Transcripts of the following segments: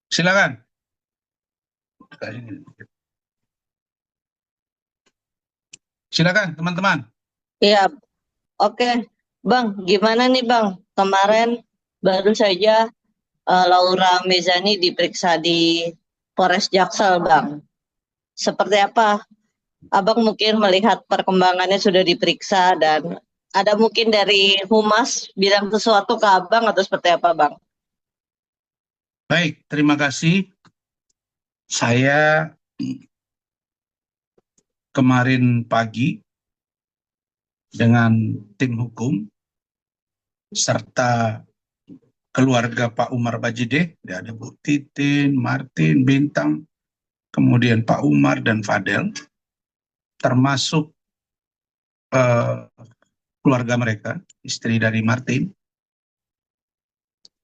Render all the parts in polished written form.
Silakan. Silakan teman-teman. Iya, oke. Bang, gimana nih Bang? Kemarin baru saja Laura Mezani diperiksa di Polres Jaksel, Bang. Seperti apa? Abang mungkin melihat perkembangannya sudah diperiksa dan ada mungkin dari Humas bilang sesuatu ke Abang atau seperti apa, Bang? Baik, terima kasih. Saya kemarin pagi dengan tim hukum serta keluarga Pak Umar Bajide, ada Bu Titin, Martin, Bintang, kemudian Pak Umar dan Fadel, termasuk eh, keluarga mereka, istri dari Martin,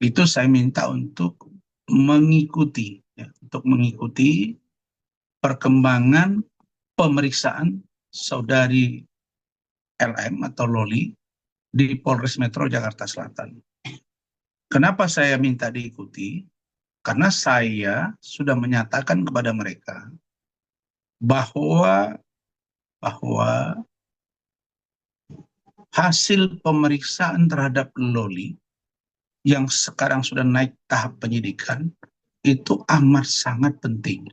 itu saya minta untuk mengikuti perkembangan pemeriksaan saudari LM atau Loli di Polres Metro Jakarta Selatan. Kenapa saya minta diikuti? Karena saya sudah menyatakan kepada mereka bahwa bahwa hasil pemeriksaan terhadap Loli yang sekarang sudah naik tahap penyidikan itu amat sangat penting.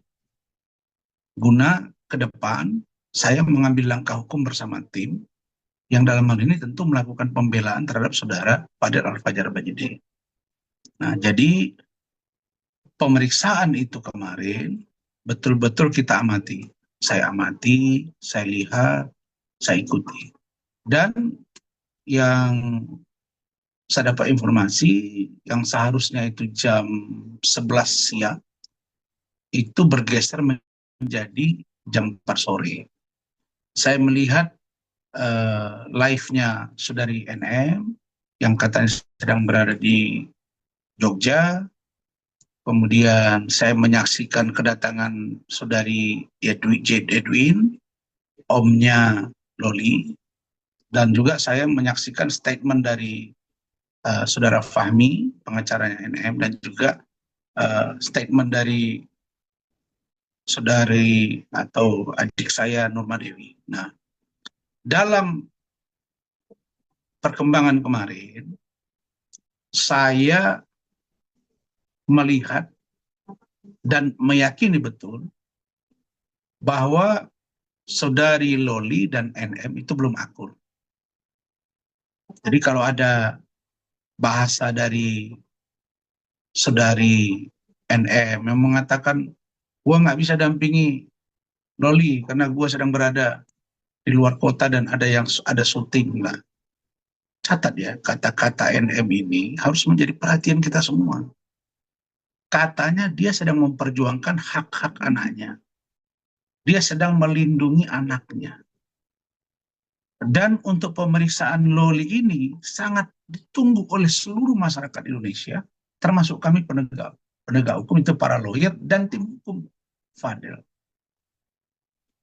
Guna ke depan saya mengambil langkah hukum bersama tim yang dalam hal ini tentu melakukan pembelaan terhadap saudara Fadel Al-Fajar Bajide. Nah, jadi pemeriksaan itu kemarin betul-betul kita amati. Saya amati, saya lihat, saya ikuti. Dan yang saya dapat informasi yang seharusnya itu jam 11 siang itu bergeser menjadi jam 4 sore. Saya melihat live-nya saudari NM yang katanya sedang berada di Jogja. Kemudian saya menyaksikan kedatangan saudari Edwin, omnya Loli, dan juga saya menyaksikan statement dari saudara Fahmi, pengacaranya NM, dan juga statement dari saudari atau adik saya Nurma Dewi. Nah, dalam perkembangan kemarin, saya melihat dan meyakini betul bahwa saudari Loli dan NM itu belum akur. Jadi kalau ada bahasa dari saudari NM yang mengatakan, gua nggak bisa dampingi Loli karena gua sedang berada di luar kota dan ada syuting lah. Catat ya, kata-kata NM ini harus menjadi perhatian kita semua. Katanya dia sedang memperjuangkan hak-hak anaknya. Dia sedang melindungi anaknya. Dan untuk pemeriksaan Loli ini sangat ditunggu oleh seluruh masyarakat Indonesia, termasuk kami penegak hukum itu para lawyer dan tim hukum Fadel.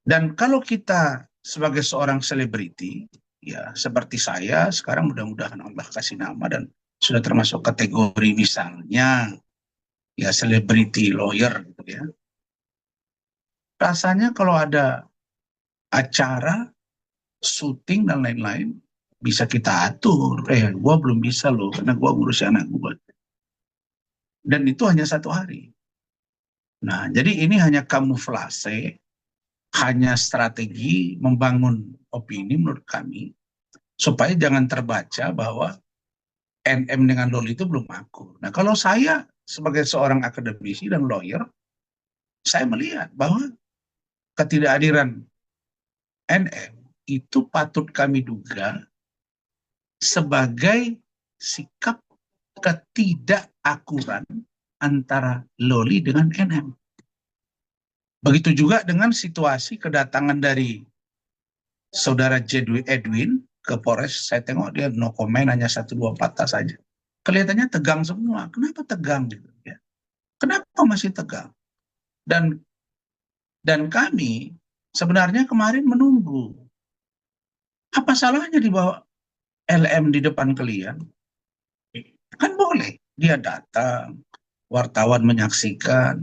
Dan kalau kita sebagai seorang selebriti, ya seperti saya, sekarang mudah-mudahan Allah kasih nama dan sudah termasuk kategori misalnya, ya selebriti lawyer gitu ya. Rasanya kalau ada acara, syuting dan lain-lain, bisa kita atur. Gua belum bisa loh, karena gua ngurusi anak gua. Dan itu hanya 1 hari. Nah, jadi ini hanya kamuflase, hanya strategi membangun opini menurut kami, supaya jangan terbaca bahwa NM dengan Loli itu belum akur. Nah, kalau saya sebagai seorang akademisi dan lawyer, saya melihat bahwa ketidakhadiran NM itu patut kami duga sebagai sikap ketidakakuran antara Loli dengan NM. Begitu juga dengan situasi kedatangan dari saudara Edwin ke Polres. Saya tengok dia no comment, hanya 1-2 patah saja. Kelihatannya tegang semua. Kenapa tegang gitu ya? Kenapa masih tegang? Dan kami sebenarnya kemarin menunggu. Apa salahnya dibawa LM di depan kalian? Kan boleh dia datang, wartawan menyaksikan.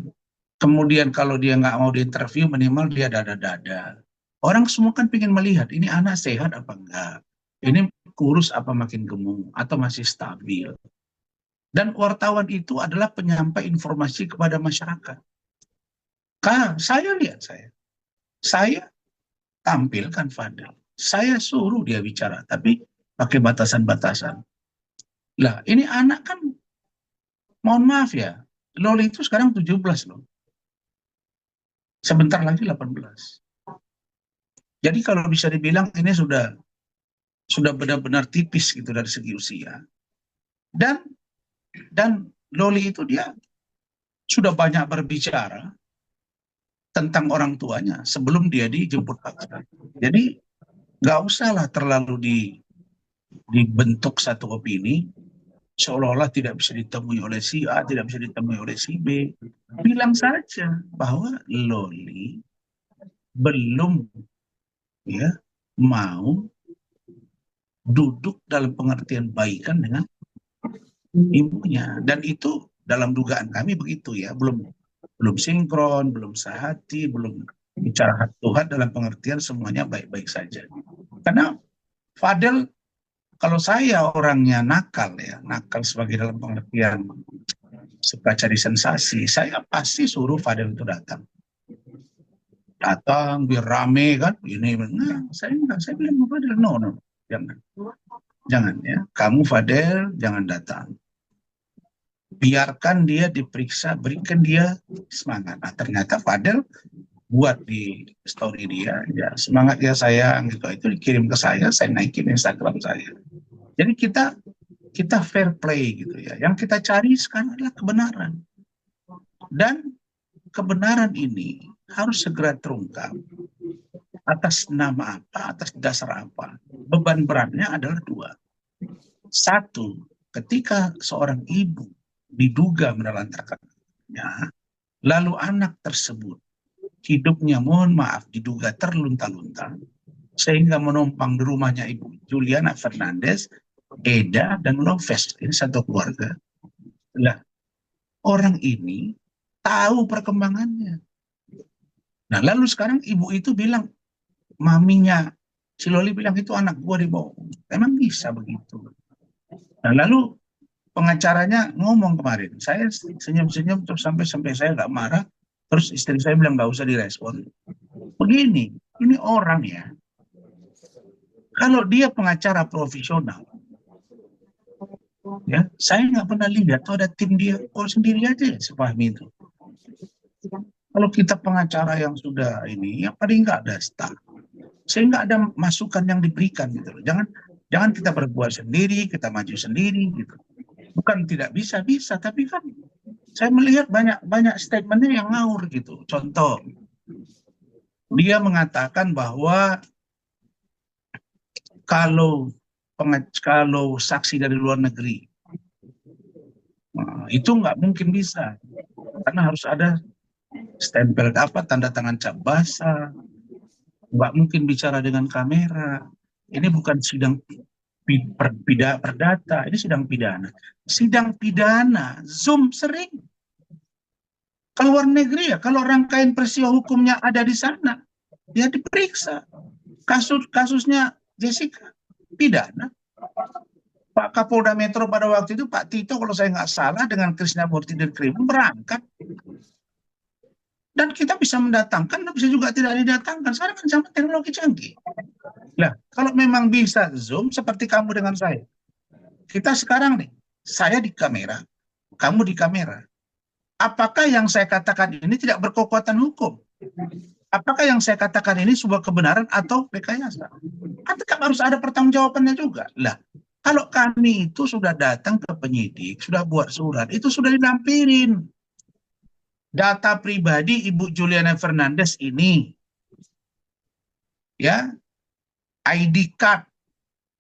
Kemudian kalau dia nggak mau diinterview, minimal dia dada-dada. Orang semua kan pengen melihat, ini anak sehat apa enggak? Ini kurus apa makin gemuk? Atau masih stabil? Dan wartawan itu adalah penyampai informasi kepada masyarakat. Saya lihat saya tampilkan Fadel. Saya suruh dia bicara, tapi pakai batasan-batasan. Lah, ini anak kan, mohon maaf ya, Loli itu sekarang 17 loh. Sebentar lagi 18. Jadi kalau bisa dibilang ini sudah benar-benar tipis gitu dari segi usia. Dan Loli itu dia sudah banyak berbicara tentang orang tuanya sebelum dia dijemput paksa. Jadi nggak usahlah terlalu dibentuk satu opini seolah-olah tidak bisa ditemui oleh si A, tidak bisa ditemui oleh si B. Bilang saja bahwa Loli belum ya mau duduk dalam pengertian baikan dengan ibunya, dan itu dalam dugaan kami begitu ya, belum sinkron, belum sehati, belum bicara hati Tuhan dalam pengertian semuanya baik-baik saja. Karena Fadel, kalau saya orangnya nakal ya, nakal sebagai dalam pengertian suka cari sensasi, saya pasti suruh Fadel itu datang biar rame kan, ini nah, saya enggak, saya bilang sama Fadel, no, jangan ya, kamu Fadel jangan datang, biarkan dia diperiksa, berikan dia semangat. Nah, ternyata Fadel buat di story dia, ya semangat ya sayang gitu, itu dikirim ke saya naikin Instagram saya. Jadi kita fair play gitu ya. Yang kita cari sekarang adalah kebenaran, dan kebenaran ini harus segera terungkap. Atas nama apa, atas dasar apa? Beban beratnya adalah dua. Satu, ketika seorang ibu diduga menelantarkan anaknya, lalu anak tersebut hidupnya, mohon maaf, diduga terlunta-lunta, sehingga menumpang di rumahnya Ibu Juliana Fernandez, Eda, dan Loves. Ini satu keluarga. Lah, orang ini tahu perkembangannya. Nah, lalu sekarang ibu itu bilang, maminya si Loli bilang itu anak gua dibawa. Emang bisa begitu? Nah, lalu pengacaranya ngomong kemarin, saya senyum-senyum terus sampai saya nggak marah, terus istri saya bilang nggak usah direspon. Begini, ini orang ya, kalau dia pengacara profesional, ya saya nggak pernah lihat tuh ada tim dia, kok sendiri aja ya, sepahami itu. Kalau kita pengacara yang sudah ini, ya paling nggak ada staff, sehingga ada masukan yang diberikan gitu loh. Jangan kita berbuat sendiri, kita maju sendiri gitu. Bukan tidak bisa, tapi kan saya melihat banyak statementnya yang ngawur gitu. Contoh, dia mengatakan bahwa kalau saksi dari luar negeri, nah, itu nggak mungkin bisa, karena harus ada stempel tanda tangan cap basah, nggak mungkin bicara dengan kamera. Ini bukan sidang perdata, ini sidang pidana. Sidang pidana, Zoom sering. Keluar negeri ya, kalau rangkaian peristiwa hukumnya ada di sana, ya diperiksa. Kasusnya Jessica, pidana. Pak Kapolda Metro pada waktu itu, Pak Tito kalau saya nggak salah, dengan Krisnamurti dan Krim berangkat. Dan kita bisa mendatangkan, dan bisa juga tidak didatangkan. Sekarang kan zaman teknologi canggih. Nah, kalau memang bisa Zoom seperti kamu dengan saya. Kita sekarang nih, saya di kamera, kamu di kamera. Apakah yang saya katakan ini tidak berkekuatan hukum? Apakah yang saya katakan ini sebuah kebenaran atau rekayasa? Kan tetap harus ada pertanggungjawabannya juga. Lah, kalau kami itu sudah datang ke penyidik, sudah buat surat, itu sudah dilampirin. Data pribadi Ibu Juliana Fernandez ini, ya, ID card,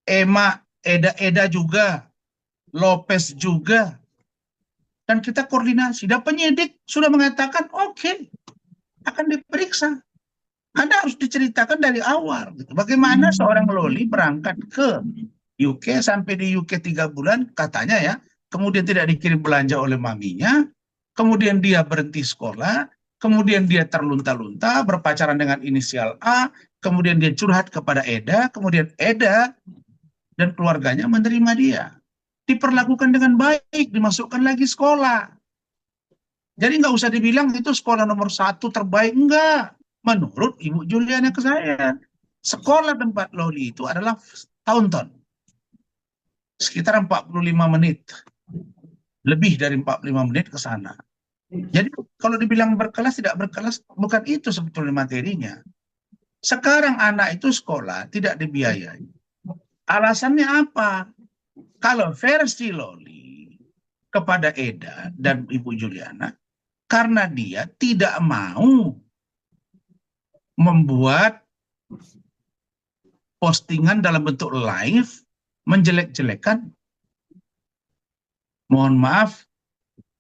Emma, Eda juga, Lopez juga, dan kita koordinasi. Dan penyidik sudah mengatakan oke, akan diperiksa. Anda harus diceritakan dari awal. Gitu. Bagaimana seorang Loli berangkat ke UK, sampai di UK 3 bulan, katanya ya, kemudian tidak dikirim belanja oleh maminya, kemudian dia berhenti sekolah, kemudian dia terlunta-lunta, berpacaran dengan inisial A, kemudian dia curhat kepada Eda, kemudian Eda dan keluarganya menerima dia. Diperlakukan dengan baik, dimasukkan lagi sekolah. Jadi nggak usah dibilang itu sekolah nomor 1 terbaik, enggak. Menurut Ibu Juliana ke saya, sekolah tempat Loli itu adalah Taunton. Sekitar 45 menit. Lebih dari 45 menit ke sana. Jadi kalau dibilang berkelas, tidak berkelas, bukan itu sebetulnya materinya. Sekarang anak itu sekolah tidak dibiayai. Alasannya apa? Kalau versi Loli kepada Eda dan Ibu Juliana, karena dia tidak mau membuat postingan dalam bentuk live menjelek-jelekan, mohon maaf,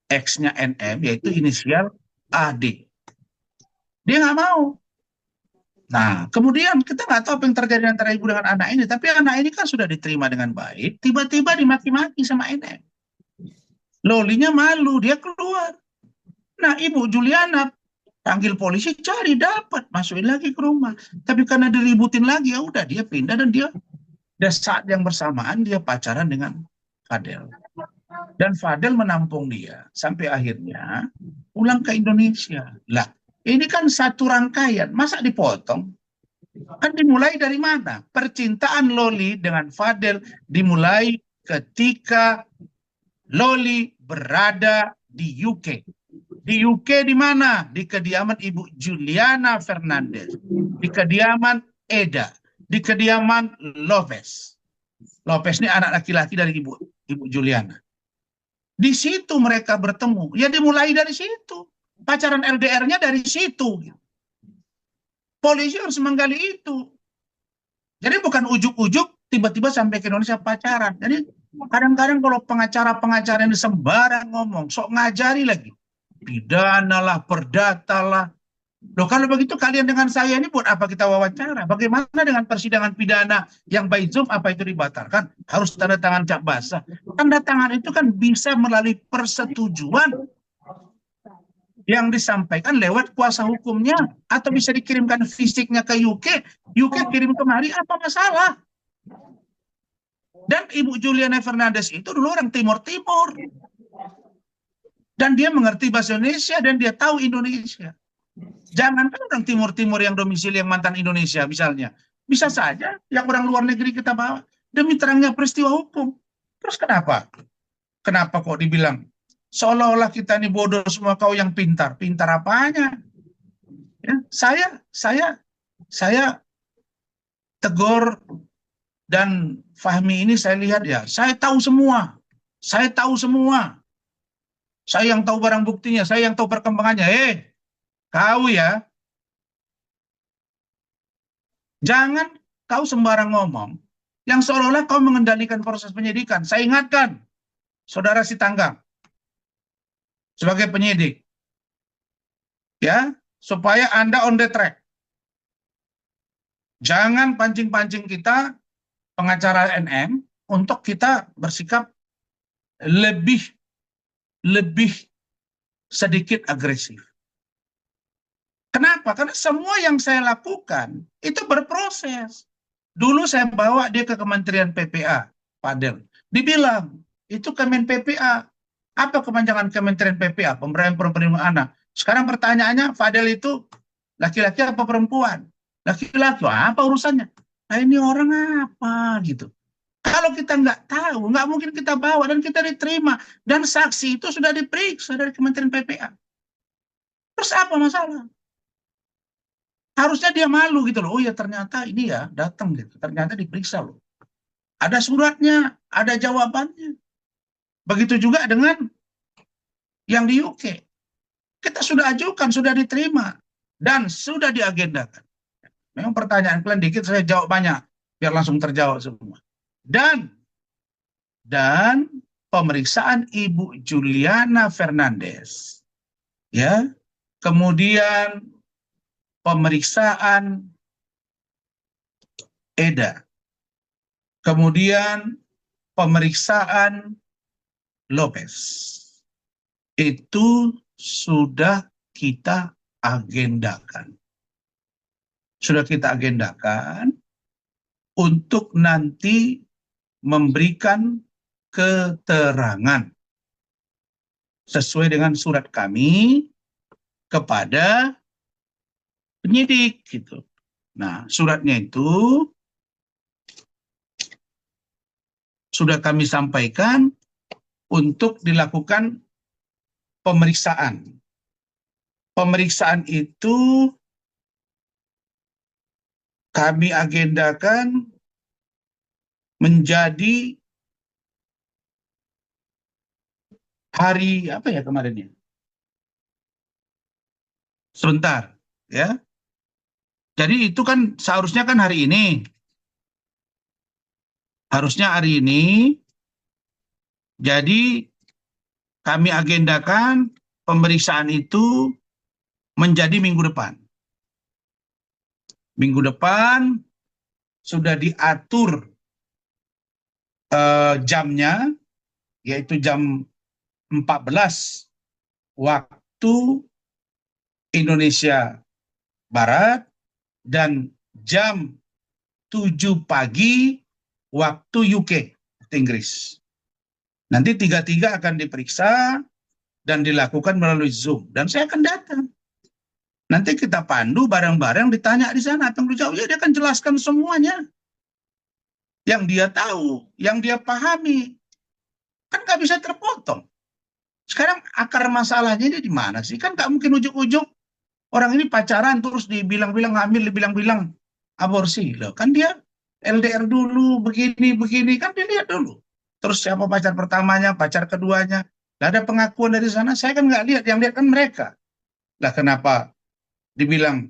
X-nya NM, yaitu inisial AD. Dia nggak mau. Nah, kemudian kita nggak tahu apa yang terjadi antara ibu dengan anak ini, tapi anak ini kan sudah diterima dengan baik, tiba-tiba dimaki-maki sama NM. Lolinya malu, dia keluar. Nah, Ibu Juliana panggil polisi, cari, dapat, masukin lagi ke rumah. Tapi karena diributin lagi, ya udah dia pindah dan dia saat yang bersamaan dia pacaran dengan Fadel. Dan Fadel menampung dia sampai akhirnya pulang ke Indonesia. Lah, ini kan satu rangkaian, masa dipotong? Kan dimulai dari mana? Percintaan Loli dengan Fadel dimulai ketika Loli berada di UK. Di UK di mana? Di kediaman Ibu Juliana Fernandez. Di kediaman Eda. Di kediaman Lopez. Lopez ini anak laki-laki dari Ibu Juliana. Di situ mereka bertemu. Ya dimulai dari situ. Pacaran LDR-nya dari situ. Polisi harus menggali itu. Jadi bukan ujuk-ujuk tiba-tiba sampai ke Indonesia pacaran. Jadi kadang-kadang kalau pengacara-pengacara yang sembarang ngomong, sok ngajari lagi. Pidana lah, perdata lah. Loh kalau begitu kalian dengan saya ini buat apa kita wawancara? Bagaimana dengan persidangan pidana yang by Zoom, apa itu dibatalkan? Harus tanda tangan cap basah. Tanda tangan itu kan bisa melalui persetujuan yang disampaikan lewat kuasa hukumnya, atau bisa dikirimkan fisiknya ke UK, UK kirim kemari, apa masalah? Dan Ibu Juliana Fernandez itu dulu orang Timur Timur. Dan dia mengerti bahasa Indonesia dan dia tahu Indonesia. Jangankan orang Timur Timur yang domisili yang mantan Indonesia misalnya. Bisa saja yang orang luar negeri kita bawa demi terangnya peristiwa hukum. Terus kenapa? Kenapa kok dibilang seolah-olah kita ini bodoh semua, kau yang pintar. Pintar apanya? Ya, saya tegur dan Fahmi ini saya lihat ya, saya tahu semua. Saya tahu semua. Saya yang tahu barang buktinya, saya yang tahu perkembangannya. Kau ya, jangan kau sembarang ngomong yang seolah-olah kau mengendalikan proses penyidikan. Saya ingatkan, Saudara Sitanggang, sebagai penyidik, ya, supaya Anda on the track. Jangan pancing-pancing kita, pengacara NM, untuk kita bersikap lebih sedikit agresif. Kenapa? Karena semua yang saya lakukan itu berproses. Dulu saya bawa dia ke Kementerian PPA, Fadel. Dibilang, itu Kemen PPA. Apa kepanjangan Kementerian PPA? Pemberdayaan Perempuan Anak. Sekarang pertanyaannya, Fadel itu laki-laki apa perempuan? Laki-laki, apa urusannya? Nah ini orang apa gitu. Kalau kita nggak tahu, nggak mungkin kita bawa dan kita diterima. Dan saksi itu sudah diperiksa dari Kementerian PPA. Terus apa masalah? Harusnya dia malu gitu loh. Oh ya ternyata ini ya datang gitu. Ternyata diperiksa loh. Ada suratnya, ada jawabannya. Begitu juga dengan yang di UK. Kita sudah ajukan, sudah diterima. Dan sudah diagendakan. Memang pertanyaan kalian dikit, saya jawab banyak. Biar langsung terjawab semua. Dan pemeriksaan Ibu Juliana Fernandez. Ya. Kemudian pemeriksaan Eda. Kemudian pemeriksaan Lopez. Itu sudah kita agendakan. Sudah kita agendakan untuk nanti memberikan keterangan sesuai dengan surat kami kepada penyidik gitu. Nah, suratnya itu sudah kami sampaikan untuk dilakukan pemeriksaan. Pemeriksaan itu kami agendakan menjadi hari apa ya kemarin ya? Sebentar, ya. Jadi itu kan seharusnya kan hari ini. Harusnya hari ini. Jadi kami agendakan pemeriksaan itu menjadi minggu depan. Minggu depan sudah diatur jamnya, yaitu jam 14 waktu Indonesia Barat dan jam 7 pagi waktu UK, Inggris. Nanti tiga-tiga akan diperiksa dan dilakukan melalui Zoom. Dan saya akan datang. Nanti kita pandu bareng-bareng, ditanya di sana, tanggung jawab, ya dia akan jelaskan semuanya. Yang dia tahu, yang dia pahami. Kan nggak bisa terpotong. Sekarang akar masalahnya ini di mana sih? Kan nggak mungkin ujuk-ujuk orang ini pacaran terus dibilang-bilang hamil, dibilang-bilang aborsi. Loh, kan dia LDR dulu, begini, kan dilihat dulu. Terus siapa pacar pertamanya, pacar keduanya. Lah ada pengakuan dari sana, saya kan nggak lihat, yang lihat kan mereka. Lah kenapa dibilang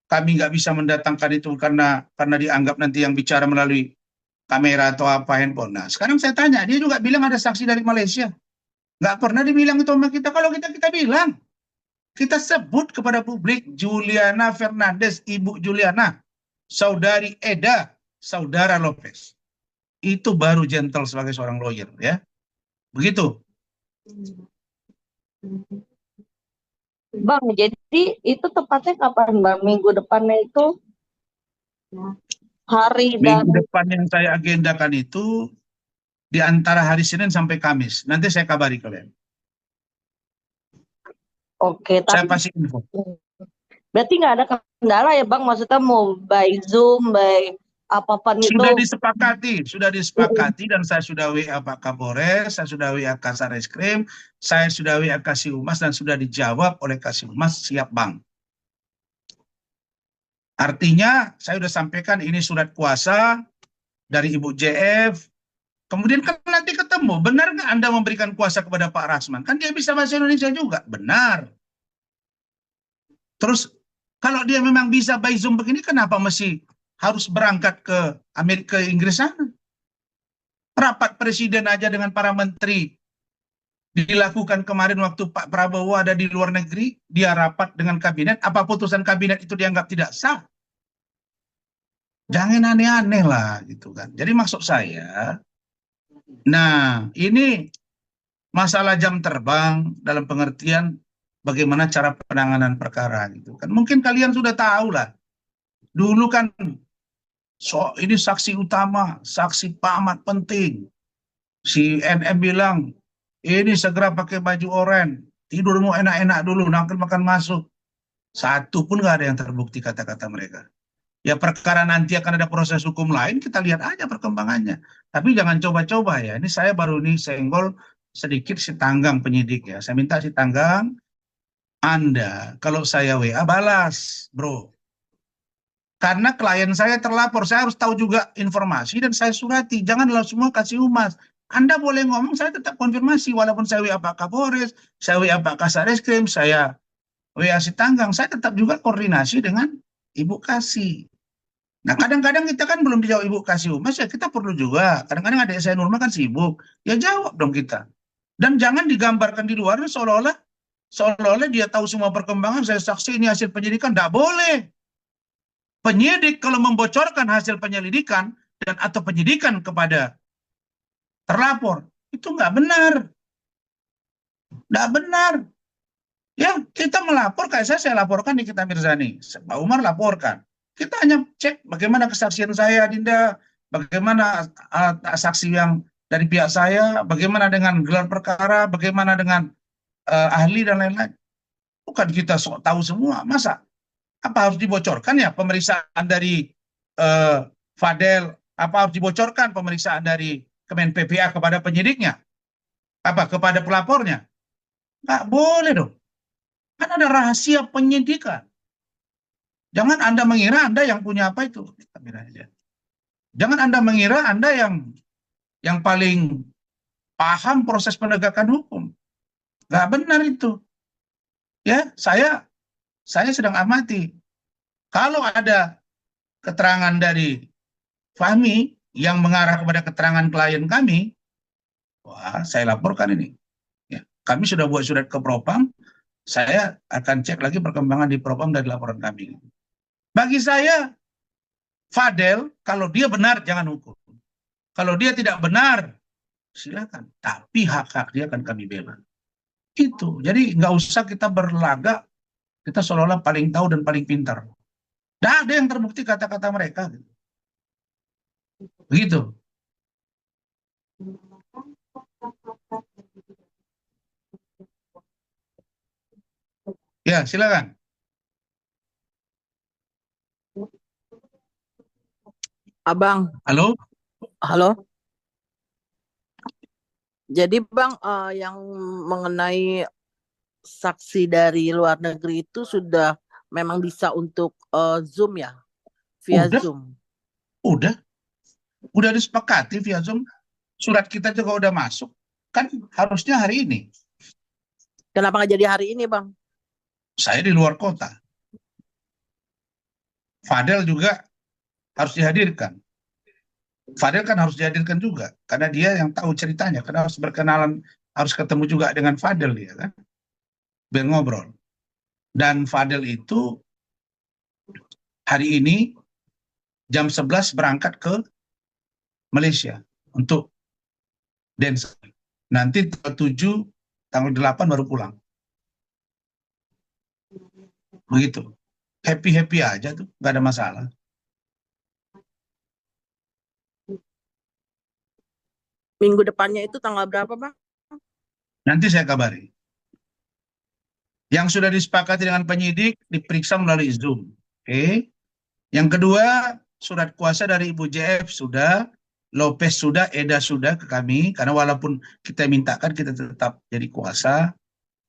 kami nggak bisa mendatangkan itu karena dianggap nanti yang bicara melalui kamera atau apa handphone. Nah sekarang saya tanya, dia juga bilang ada saksi dari Malaysia. Nggak pernah dibilang itu sama kita. Kalau kita bilang, kita sebut kepada publik Juliana Fernandez, Ibu Juliana, Saudari Eda, Saudara Lopez. Itu baru gentle sebagai seorang lawyer, ya. Begitu. Bang, jadi itu tepatnya kapan, Bang? Minggu depannya itu hari dan Minggu depan yang saya agendakan itu di antara hari Senin sampai Kamis. Nanti saya kabari kalian. oke, Saya tapi pasti info. berarti nggak ada kendala ya, Bang? Maksudnya mau by Zoom, by apapun itu. Sudah disepakati dan saya sudah WA Pak Kapolres, saya sudah WA Kasareskrim, saya sudah WA Kasih Humas dan sudah dijawab oleh Kasih Humas, siap Bang. Artinya saya sudah sampaikan ini surat kuasa dari Ibu JF. Kemudian kan nanti ketemu, benar nggak Anda memberikan kuasa kepada Pak Rasman? Kan dia bisa bahasa Indonesia juga, benar. Terus kalau dia memang bisa by Zoom begini, kenapa masih harus berangkat ke Amerika, Inggris sana? Rapat presiden aja dengan para menteri dilakukan kemarin waktu Pak Prabowo ada di luar negeri, dia rapat dengan kabinet, apa putusan kabinet itu dianggap tidak sah? Jangan aneh-aneh lah gitu kan. Jadi maksud saya, nah ini masalah jam terbang dalam pengertian bagaimana cara penanganan perkara gitu kan. Mungkin kalian sudah tahu lah. Dulu kan ini saksi utama, saksi pamat penting. Si NM bilang, ini segera pakai baju oranye, tidurmu enak-enak dulu, nanti makan masuk. Satu pun nggak ada yang terbukti kata-kata mereka. Ya perkara nanti akan ada proses hukum lain, kita lihat aja perkembangannya. Tapi jangan coba-coba ya, ini saya baru nih senggol sedikit si Tanggang penyidik ya. Saya minta si Tanggang, Anda kalau saya WA balas, bro. Karena klien saya terlapor, saya harus tahu juga informasi dan saya surati. Janganlah semua kasih humas. Anda boleh ngomong, saya tetap konfirmasi. Walaupun saya WA Pak Kapolres, saya WA Pak Kasareskrim, saya WA si Tanggang, saya tetap juga koordinasi dengan Ibu Kasih. Nah kadang-kadang kita kan belum dijawab Ibu Kasih humas, ya kita perlu juga. Kadang-kadang adik saya Nurma kan sibuk, ya jawab dong kita. Dan jangan digambarkan di luar seolah-olah dia tahu semua perkembangan, saya saksi ini hasil penyidikan, tidak boleh. Penyidik kalau membocorkan hasil penyelidikan dan atau penyidikan kepada terlapor, itu nggak benar. Nggak benar. Ya, kita melapor, kayak saya laporkan Nikita Mirzani, Pak Umar laporkan. Kita hanya cek bagaimana kesaksian saya, Dinda, bagaimana saksi yang dari pihak saya, bagaimana dengan gelar perkara, bagaimana dengan ahli dan lain-lain. Bukan kita sok tahu semua, masa? Apa harus dibocorkan ya pemeriksaan dari eh, Fadel? Apa harus dibocorkan pemeriksaan dari Kemen PPA kepada penyidiknya? Apa kepada pelapornya? Nggak boleh dong. Kan ada rahasia penyidikan. Jangan Anda mengira Anda yang punya apa itu. Jangan Anda mengira Anda yang paling paham proses penegakan hukum. Nggak benar itu. Ya, saya sedang amati. Kalau ada keterangan dari Fahmi yang mengarah kepada keterangan klien kami, wah, saya laporkan ini. Ya, kami sudah buat surat ke Propam, saya akan cek lagi perkembangan di Propam dari laporan kami. Bagi saya, Fadel, kalau dia benar jangan hukum. Kalau dia tidak benar, silakan. Tapi hak-hak dia akan kami bela. Itu. Jadi nggak usah kita berlagak, kita seolah-olah paling tahu dan paling pintar. Tidak ada yang terbukti kata-kata mereka. Begitu. Ya, silakan. Abang, Halo? halo. Jadi Bang, yang mengenai saksi dari luar negeri itu sudah memang bisa untuk Zoom ya, via Udah, Zoom. udah disepakati via Zoom. Surat kita juga udah masuk. Kan harusnya hari ini. Kenapa nggak jadi hari ini Bang? Saya di luar kota. Fadel juga harus dihadirkan. Fadel kan harus dihadirkan juga. Karena dia yang tahu ceritanya. Karena harus berkenalan, harus ketemu juga dengan Fadel dia kan. Biar ngobrol. Dan Fadel itu hari ini jam 11 berangkat ke Malaysia untuk dance. Nanti tanggal 7, tanggal 8 baru pulang. Begitu. Happy-happy aja tuh, nggak ada masalah. Minggu depannya itu tanggal berapa Bang? Nanti saya kabari. Yang sudah disepakati dengan penyidik diperiksa melalui Zoom. Oke. Yang kedua, surat kuasa dari Ibu JF sudah, Lopez sudah, Eda sudah ke kami. Karena walaupun kita mintakan, kita tetap jadi kuasa.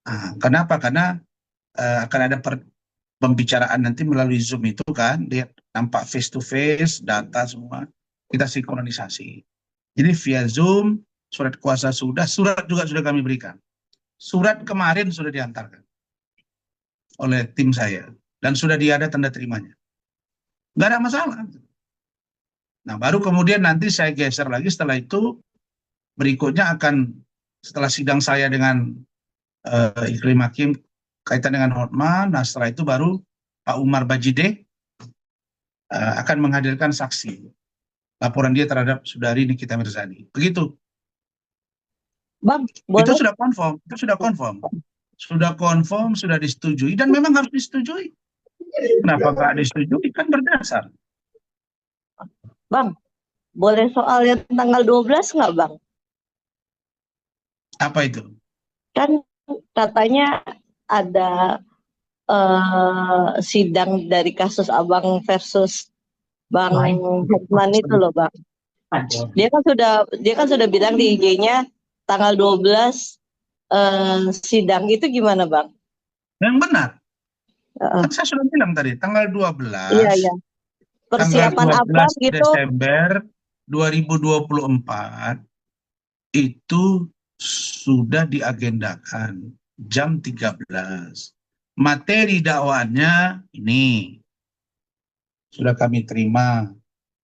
Nah, kenapa? Karena akan ada pembicaraan nanti melalui Zoom itu kan. Dia nampak face to face, data semua. Kita sinkronisasi. Jadi via Zoom, surat kuasa sudah, surat juga sudah kami berikan. Surat kemarin sudah diantarkan oleh tim saya dan sudah ada tanda terimanya. Nggak ada masalah. Nah, baru kemudian nanti saya geser lagi setelah itu berikutnya akan setelah sidang saya dengan Iklim Hakim kaitan dengan Hotman, nah setelah itu baru Pak Umar Bajide akan menghadirkan saksi laporan dia terhadap saudari Nikita Mirzani. Begitu. Bang, Itu boleh sudah confirm, sudah disetujui dan memang harus disetujui. Kenapa nggak disetujui? Kan berdasar. Bang, boleh soal yang tanggal 12 nggak Bang? Apa itu? Kan katanya ada sidang dari kasus Abang versus Bang Hotman itu loh Bang. Dia kan sudah bilang di IG-nya tanggal 12 sidang itu gimana Bang? Yang benar. Heeh. Kan saya sudah bilang tadi, tanggal 12, Iya, iya. Persiapan tanggal apa 12 gitu? Desember 2024 itu sudah diagendakan jam 13. Materi dakwaannya ini sudah kami terima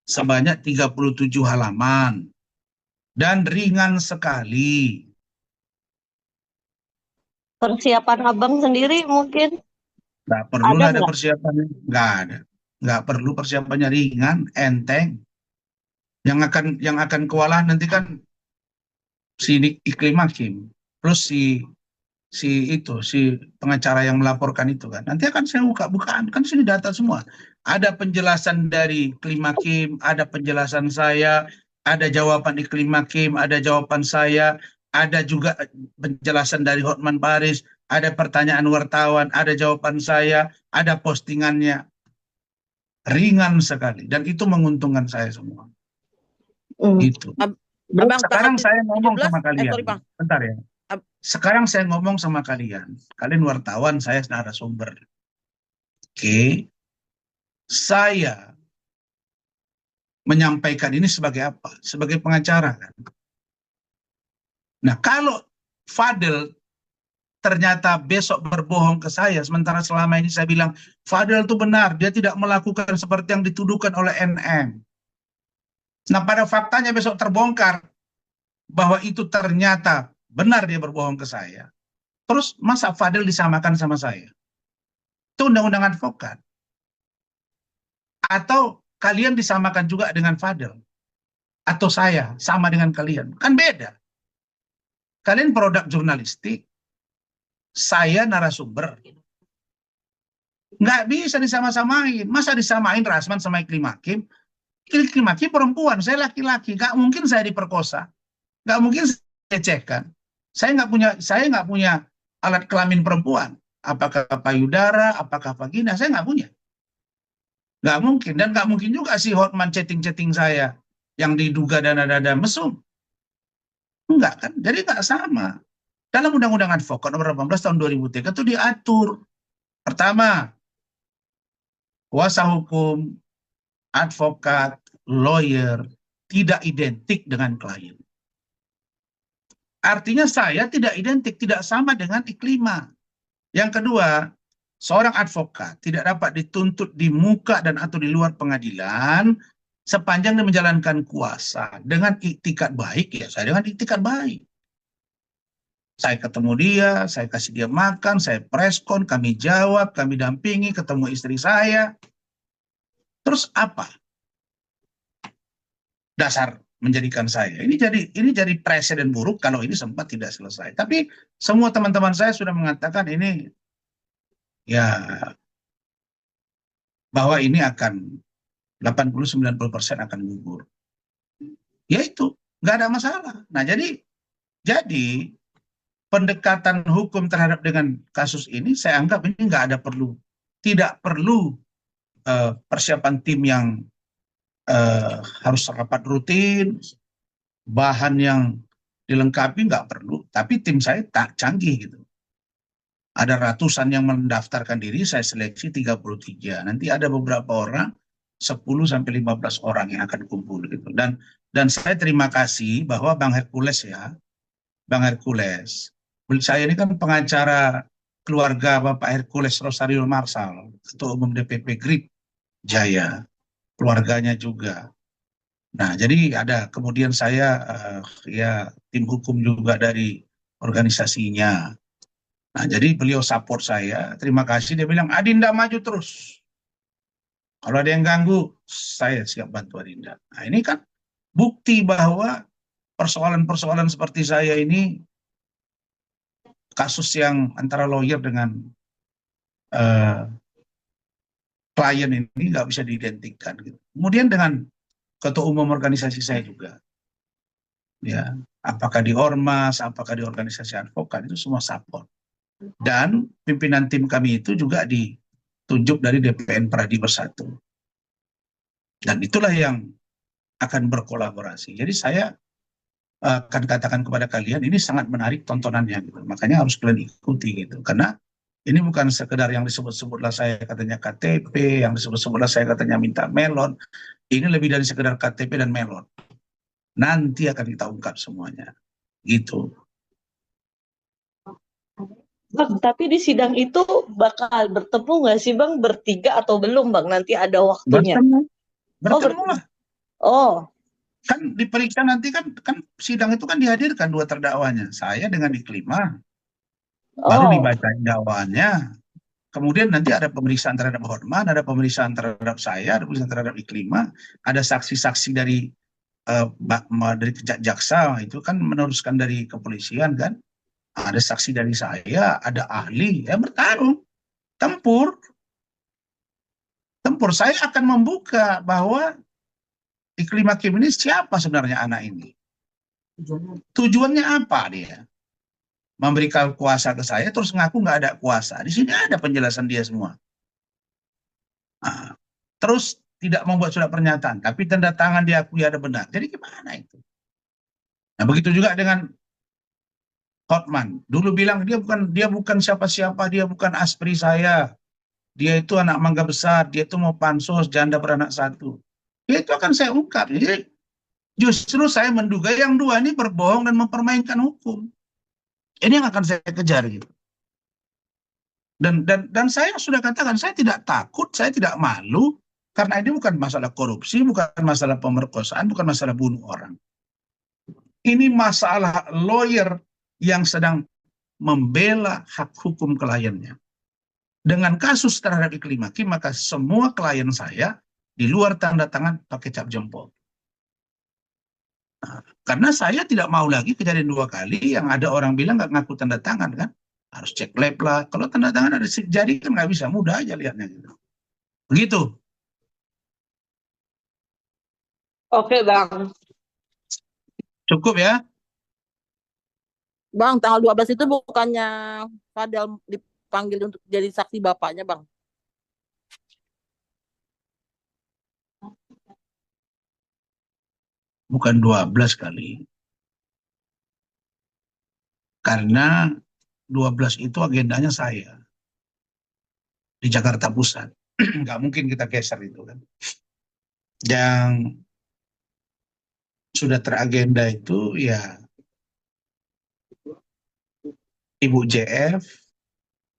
sebanyak 37 halaman dan ringan sekali. Persiapan Abang sendiri mungkin Nggak perlu ada ada nggak? persiapannya, nggak ada. Nggak perlu persiapannya, ringan, enteng. Yang akan kewalahan nanti kan si Iklim Hakim plus si si pengacara yang melaporkan itu kan. Nanti akan saya bukaan, kan sini data semua. Ada penjelasan dari Klima Hakim, ada penjelasan saya, ada jawaban di Klima Hakim, ada jawaban saya, ada juga penjelasan dari Hotman Paris, ada pertanyaan wartawan, ada jawaban saya, ada postingannya. Ringan sekali, dan itu menguntungkan saya semua. Gitu. Abang, Sekarang tanggal saya ngomong 17, sama kalian. sorry Bang. Bentar ya. Sekarang saya ngomong sama kalian. Kalian wartawan, saya narasumber. Oke. Saya menyampaikan ini sebagai apa? Sebagai pengacara kan. Nah, kalau Fadel ternyata besok berbohong ke saya, sementara selama ini saya bilang Fadel itu benar, dia tidak melakukan seperti yang dituduhkan oleh NM. Nah, pada faktanya besok terbongkar bahwa itu ternyata benar dia berbohong ke saya. Terus masa Fadel disamakan sama saya? Itu undang-undang advokat. Atau kalian disamakan juga dengan Fadel? Atau saya sama dengan kalian? Kan beda. Kalian produk jurnalistik, saya narasumber. Nggak bisa disama-samain. Masa disamain Rasman sama Iklim Hakim? Iklim Hakim perempuan, saya laki-laki. Nggak mungkin saya diperkosa. Nggak mungkin saya cekkan. Saya nggak punya alat kelamin perempuan. Apakah payudara, apakah vagina, saya nggak punya. Nggak mungkin. Dan nggak mungkin juga si Hotman chatting-chatting saya yang diduga dana-dana mesum. Enggak kan? Jadi nggak sama. Dalam Undang-Undang Advokat nomor 18 tahun 2003 itu diatur. Pertama, kuasa hukum, advokat, lawyer tidak identik dengan klien. Artinya saya tidak identik, tidak sama dengan Iklima. Yang kedua, seorang advokat tidak dapat dituntut di muka dan atau di luar pengadilan sepanjang dia menjalankan kuasa dengan iktikat baik, ya saya dengan iktikat baik. Saya ketemu dia, saya kasih dia makan, saya preskon, kami jawab, kami dampingi, ketemu istri saya. Terus apa dasar menjadikan saya? Ini jadi presiden buruk kalau ini sempat tidak selesai. Tapi semua teman-teman saya sudah mengatakan ini ya bahwa ini akan 80-90% akan gugur. Ya itu, nggak ada masalah. Nah, jadi pendekatan hukum terhadap dengan kasus ini saya anggap ini tidak perlu persiapan tim yang harus rapat rutin, bahan yang dilengkapi nggak perlu, tapi tim saya tak canggih gitu. Ada ratusan yang mendaftarkan diri, saya seleksi 33. Nanti ada beberapa orang, 10-15 orang yang akan kumpul gitu. Dan saya terima kasih bahwa Bang Hercules saya ini kan pengacara keluarga Bapak Hercules Rosario Marsal, Ketua Umum DPP GRIP Jaya, keluarganya juga. Nah, jadi kemudian saya tim hukum juga dari organisasinya. Nah, jadi beliau support saya, terima kasih. Dia bilang, Adinda maju terus. Kalau ada yang ganggu, saya siap bantu Adinda. Nah, ini kan bukti bahwa persoalan-persoalan seperti saya ini, kasus yang antara lawyer dengan klien ini nggak bisa diidentikan. Gitu. Kemudian dengan ketua umum organisasi saya juga. Ya, apakah di Ormas, apakah di organisasi advokat, itu semua support. Dan pimpinan tim kami itu juga ditunjuk dari DPN Pradi Bersatu. Dan itulah yang akan berkolaborasi. Jadi saya akan katakan kepada kalian, ini sangat menarik tontonannya. Gitu. Makanya harus kalian ikuti gitu. Karena ini bukan sekedar yang disebut-sebutlah saya katanya KTP, yang disebut-sebutlah saya katanya minta melon. Ini lebih dari sekedar KTP dan melon. Nanti akan kita ungkap semuanya. Gitu. Bang, tapi di sidang itu bakal bertemu nggak sih Bang, bertiga atau belum Bang? Nanti ada waktunya. Bertemu lah. Oh. Kan diperiksa nanti kan sidang itu kan dihadirkan dua terdakwanya. Saya dengan Iklima. Baru dibacain dakwaannya. Kemudian nanti ada pemeriksaan terhadap Hotman, ada pemeriksaan terhadap saya, ada pemeriksaan terhadap Iklima, ada saksi-saksi dari jaksa itu kan meneruskan dari kepolisian kan. ada saksi dari saya, ada ahli, ya bertarung, tempur. Saya akan membuka bahwa Iklim Hakim ini siapa sebenarnya anak ini. Tujuannya apa dia? Memberikan kuasa ke saya, terus ngaku nggak ada kuasa. Di sini ada penjelasan dia semua. Nah, terus tidak membuat surat pernyataan, tapi tanda tangan diakui ada benar. Jadi gimana itu? Nah, begitu juga dengan Hotman. Dulu bilang dia bukan siapa-siapa, dia bukan aspri saya. Dia itu anak mangga besar, dia itu mau pansos, janda beranak satu. Ya, itu akan saya ungkap. Jadi justru saya menduga yang dua ini berbohong dan mempermainkan hukum. Ini yang akan saya kejar gitu. Dan saya sudah katakan, saya tidak takut, saya tidak malu, karena ini bukan masalah korupsi, bukan masalah pemerkosaan, bukan masalah bunuh orang. Ini masalah lawyer yang sedang membela hak hukum kliennya. Dengan kasus terhadap Iklim Hakim, maka semua klien saya di luar tanda tangan pakai cap jempol. Nah, karena saya tidak mau lagi kejadian 2 kali yang ada orang bilang nggak ngaku tanda tangan kan. Harus cek lab lah. Kalau tanda tangan ada jadi kan nggak bisa, mudah aja lihatnya gitu. Begitu. Oke, Bang. Cukup ya? Bang, tanggal 12 itu bukannya Fadel dipanggil untuk jadi saksi bapaknya, Bang? Bukan 12 kali. Karena 12 itu agendanya saya. Di Jakarta Pusat. Nggak mungkin kita geser itu kan. Yang sudah teragenda itu ya Ibu JF,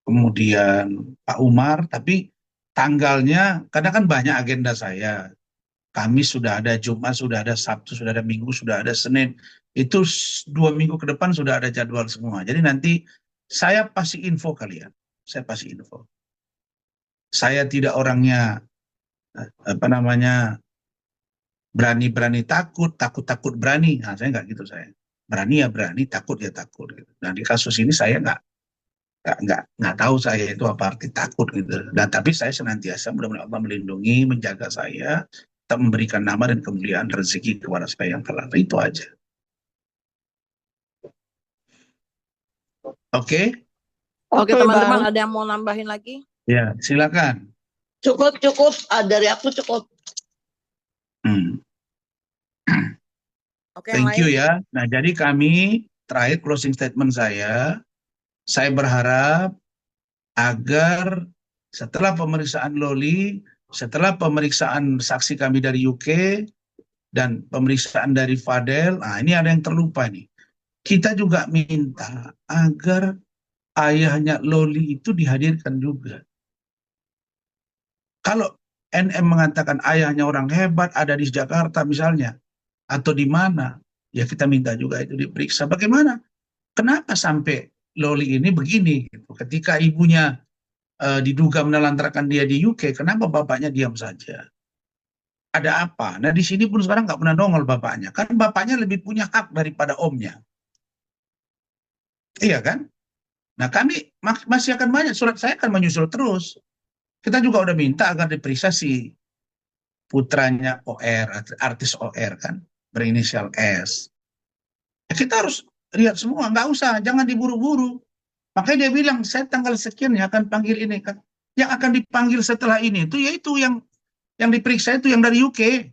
kemudian Pak Umar, tapi tanggalnya, karena kan banyak agenda saya. Kamis sudah ada, Jumat sudah ada, Sabtu sudah ada, Minggu sudah ada, Senin. Itu 2 minggu ke depan sudah ada jadwal semua. Jadi nanti saya pasti info kalian. Saya pasti info. Saya tidak orangnya, berani-berani takut, takut-takut berani. Nah, saya nggak gitu saya. Berani ya berani, takut ya takut. Gitu. Nah, di kasus ini saya nggak tahu saya itu apa arti takut gitu. Dan tapi saya senantiasa mudah-mudahan Allah melindungi, menjaga saya, tetap memberikan nama dan kemuliaan rezeki kepada saya yang kelak. Itu aja. Oke? Oke, Oke, teman-teman, Bang. ada yang mau nambahin lagi? Ya, silakan. Cukup. Dari aku cukup. Oke, yang Thank you lain? ya. Nah, jadi kami terakhir closing statement saya berharap agar setelah pemeriksaan Loli, setelah pemeriksaan saksi kami dari UK, dan pemeriksaan dari Fadel, nah ini ada yang terlupa nih. Kita juga minta agar ayahnya Loli itu dihadirkan juga. Kalau NM mengatakan ayahnya orang hebat, ada di Jakarta misalnya, atau di mana, ya kita minta juga itu diperiksa. Bagaimana? Kenapa sampai Loli ini begini? Ketika ibunya diduga menelantarkan dia di UK, kenapa bapaknya diam saja? Ada apa? Nah, di sini pun sekarang nggak pernah nongol bapaknya. Kan bapaknya lebih punya hak daripada omnya. Iya kan? Nah, kami masih akan banyak, surat saya akan menyusul terus. Kita juga udah minta agar diperiksa si putranya OR, artis OR kan, berinisial S. Ya, kita harus lihat semua, nggak usah, jangan diburu-buru. Makanya dia bilang, saya tanggal sekian ya akan panggil ini kan. Yang akan dipanggil setelah ini itu yaitu yang diperiksa itu yang dari UK.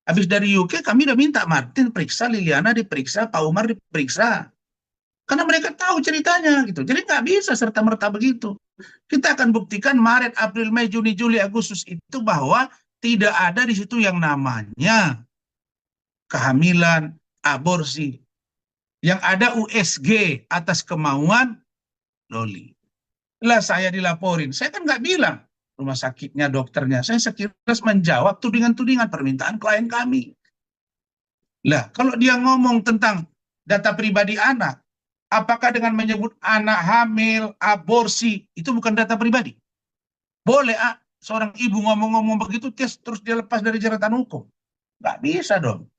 Habis dari UK kami udah minta Martin periksa, Liliana diperiksa, Pak Umar diperiksa. Karena mereka tahu ceritanya gitu. Jadi nggak bisa serta-merta begitu. Kita akan buktikan Maret, April, Mei, Juni, Juli, Agustus itu bahwa tidak ada di situ yang namanya kehamilan, aborsi. Yang ada USG atas kemauan Loli. Lah saya dilaporin, saya kan nggak bilang rumah sakitnya, dokternya. Saya sekilas menjawab tudingan-tudingan permintaan klien kami. Lah kalau dia ngomong tentang data pribadi anak, apakah dengan menyebut anak hamil, aborsi, itu bukan data pribadi? Boleh seorang ibu ngomong-ngomong begitu, terus dia lepas dari jeratan hukum? Nggak bisa dong.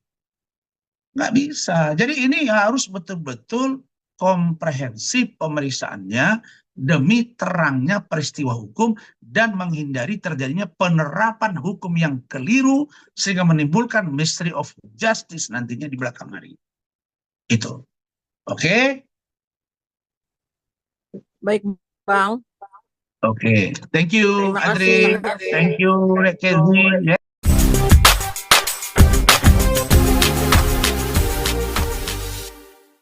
Nggak bisa. Jadi ini harus betul-betul komprehensif pemeriksaannya demi terangnya peristiwa hukum dan menghindari terjadinya penerapan hukum yang keliru sehingga menimbulkan mystery of justice nantinya di belakang hari. Itu. Oke? Baik, Bang. Oke. Thank you, Terima Adri. kasih. Thank you, Rekenzi.